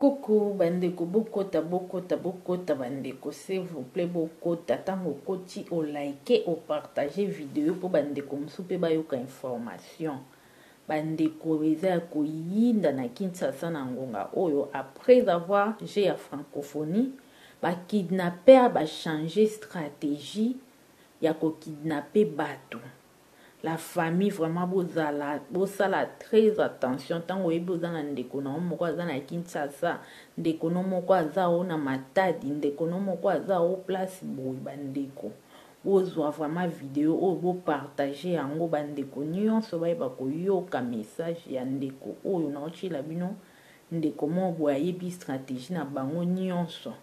Coucou bandeko, bokota bandeko, s'il vous plaît, bokota tango koti o like o partager vidéo pour bandeko msupe bayoka information. Bandeko eza ko yinda na Kinshasa na ngonga oyo après avoir j'ai à francophonie ba kidnapper ba changer stratégie ya ko kidnapper bato. La famille vraiment bosala très attention tango ebozana ndeko na moko aza na Kinshasa, ndeko no moko aza o na Matadi, ndeko no moko aza o place boy bandeko. Bozwa vraiment vidéo o bo partager yango bandeko nyonso bayeba koyoka message ya ndeko oyo na ochila bino ndeko mo boya yebi stratégie na bango nyonso.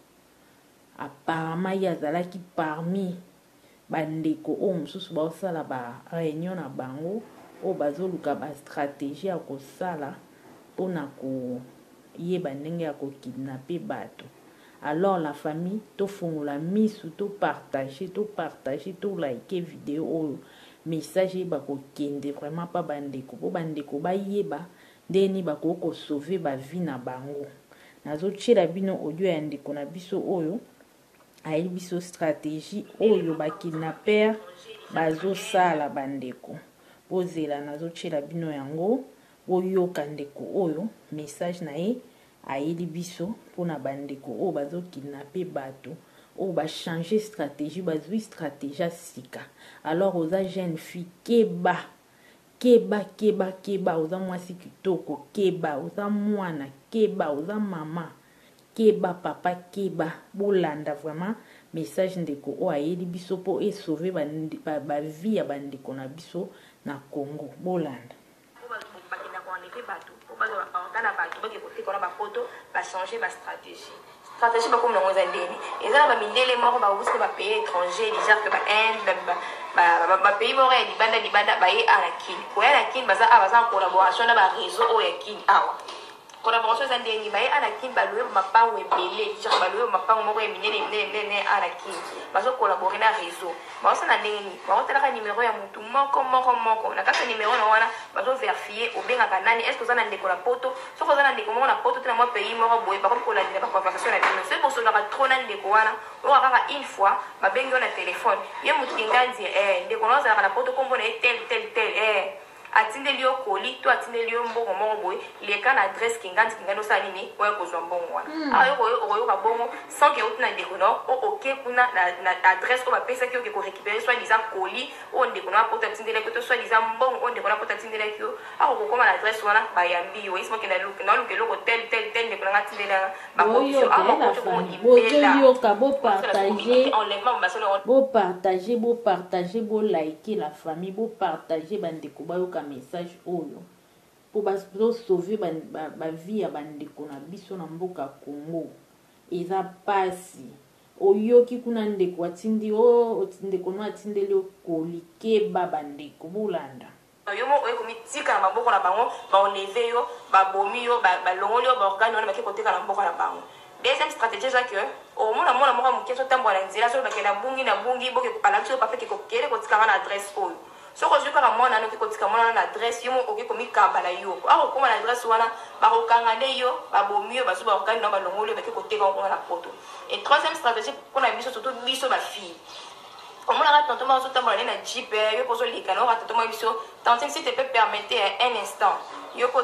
Apparemment yazalaki parmi bandeko o mususu baosala ba réunion na bango o bazoluka ba stratégie ya kosala pona ko yeba ndenge ya ko kidnapper bato. Alors la famille to fongola misu to partager to like vidéo o message ba ko kende vraiment pas bandeko po bandeko ba yeba ndeni ba ko sauver ba vie na bango. Nazo tshela bino audio ya ndeko na biso oyo ayi biso stratégie oyo ba kidnapper bazo sala bandeko. Bozela nazo tshela bino yango oyoka ndeko oyo message na ye ayeli biso pona bandeko o bazo kidnapper bato o ba changer stratégie bazwi stratégie sika. Alors oza jeune fille keba oza mwasi kitoko keba oza mwana keba oza mama keba papa keba bolanda vraiment message ndeko o ayeli biso po e sauver ba vie ya bandeko na biso na Congo bolanda. Stratégie beaucoup non zandeni et ça va mindele moko ba wuske ba pays étranger déjà que ba Inde ba pays moko ya libanda ba ye arakini ko ya arakini baza abaza collaboration na ba réseau o ya kini awa collaboration zandeni ba ye arakini ba louer mapango ebele déjà ba louer mapango moko ya minene arakini bazo collaborer na réseau ba osana ndeni ba otela ka numéro ya mutu moko na kaka numéro na wana bazo vérifier obenga kanani est-ce que ça na ndeko la poto so ko za na ndeko moko na poto tena mo pays moko boye ba ko la ndela ba conversation na bino c'est pour cela ka trop na ndeko wana o kaka une fois ba bengi na téléphone ye mutu kinganzi ndeko na za na poto kombo na tel atinde liyo koli to atinde liyo mbongo moko boye leka na adresse kinganzi osa nini oya kozwa mbongo wana oyo ka bongo sans que utina ndeko no o oke kuna na adresse o ba pesa ki oke ko récupérer soit disant koli o ndeko na poto atinde leko to soit disant mbongo o ndeko na poto atinde leko ko koma na adresse wana ba yambi o ismo ke na luke loko tel ndeko na atinde la ba ko yoka bo partager bo like la famille bo partager bandeko bayoka message oyo po bazo sauver ba vie ya bandeko na biso na mboka Congo. Eza pasi oyoki kuna ndeko atindi o ndeko no atindeli kolikeba bandeko bolanda yomo oyo komitika na maboko na bango ba oneve yo ba bomi yo ba longoli yo ba organe wana bake koteka na mboka na bango. Deuxième stratégie c'est que au mona moko mukeso tambo na nzela so bakena bungi boke alakso pa feke kokele kotika na adresse oyo so ko juka na mona no ke kotika mona na adresse yomo oke komikamba na yo ako koma na adresse wana ba kokanga ne yo ba bomi yo ba so ba organe na ba longoli bake koteka ngo na poto. Et troisième stratégie pour na biso surtout biso ba fille on a tonton moi surtout moi na jeep yo ko so likana on tonton moi biso tant si te peut permettre un instant yo ko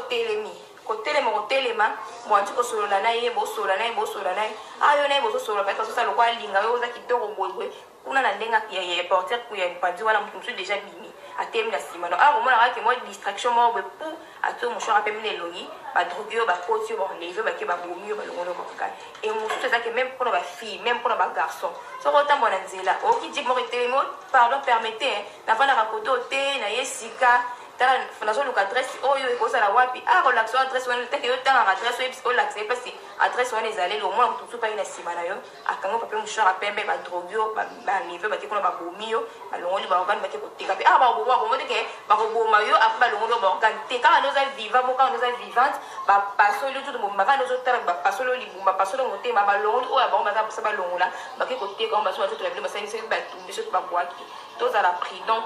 telema mwanzi ko solola na ye bo solola na ayo na bo solola pa so sala kwa linga yo za kitoko boywe kuna na ndenga ya porter ku ya mpandi wana mtu déjà bimi atem na sima no mona ka mo distraction mo be pou ato mo shora pe mine longi ba drogue ba koti ba neve ba ke ba bomi ba longo ba ka et mo tout ça que même pour ba fille même pour ba garçon so ko tambo na nzela o ki dit mo telemo pardon permettez na vana ka koto te na yesika tala nazo luka adresse oyo ekozala wapi relaxo adresse wana teke yo tanga adresse oyo biso laxe pasi adresse wana ezaleli au moins mutu pa ina sima na yo akango pape mushara pembe ba drogio ba niveau ba tekona ba bomio ba longoli ba organe ba ke kotika pe ba bo teke ba boma yo apa ba longoli ba organe te ka noza viva boka noza vivante ba pasolo tout mo maka nozo tala ba pasolo libumba pasolo motema ba longoli oya ba maza ba longola ba ke kotika ba so ba tout la ba sani se ba tumbe so ba boaki tous à la prudence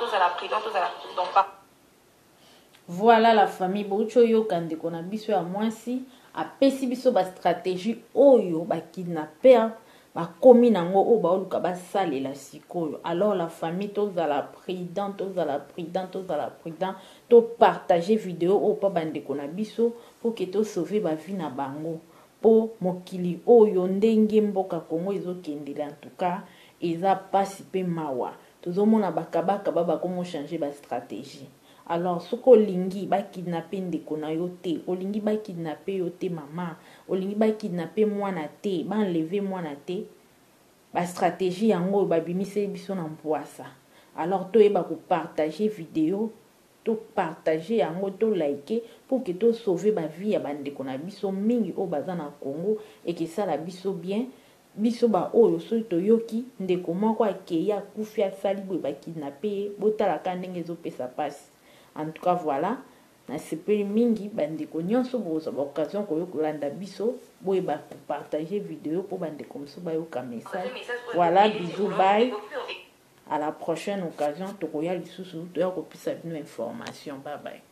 Voilà la famille Bocho yo kandeko na biso ya mwasi apesi biso bastratégie oyo bakidnapper bakomi nango oyo baoluka basalela sikoyo. Alors la famille tozala prudent topartage vidéo oyo mpo bandeko na biso mpo ke tosauve bavi na bango mpo mokili oyo ndenge mboka Kongo ezokendela. En tout cas eza pasi mpe mawa, tozomona bakabaka bakomo changer bastratégie. Alors soko olingi bakidnape ndeko na yo te, olingi bakidnape yo te mama, olingi bakidnape mwana te, banleve mwana te, bastratégie yango babimise biso na mpwasa. Alors toyeba kopartage vidéo, to partager yango, to like pour que to sauver ba vie ya bandeko na biso mingi o baza na Congo et que ça la biso bien. Biso ba oyo so toyoki ndeko moko akeya kufi asali boye bakidnape botalaka ndenge ezopesa pasi. En tout cas voilà, na sepeli mingi bandeko nyonso boza ba occasion ko yokolanda biso boye ba partager vidéo pour bandeko mso ba yoka message. Voilà, bisous, bye. À la prochaine occasion tokoya lisusu toya kopisa bino information. Bye bye.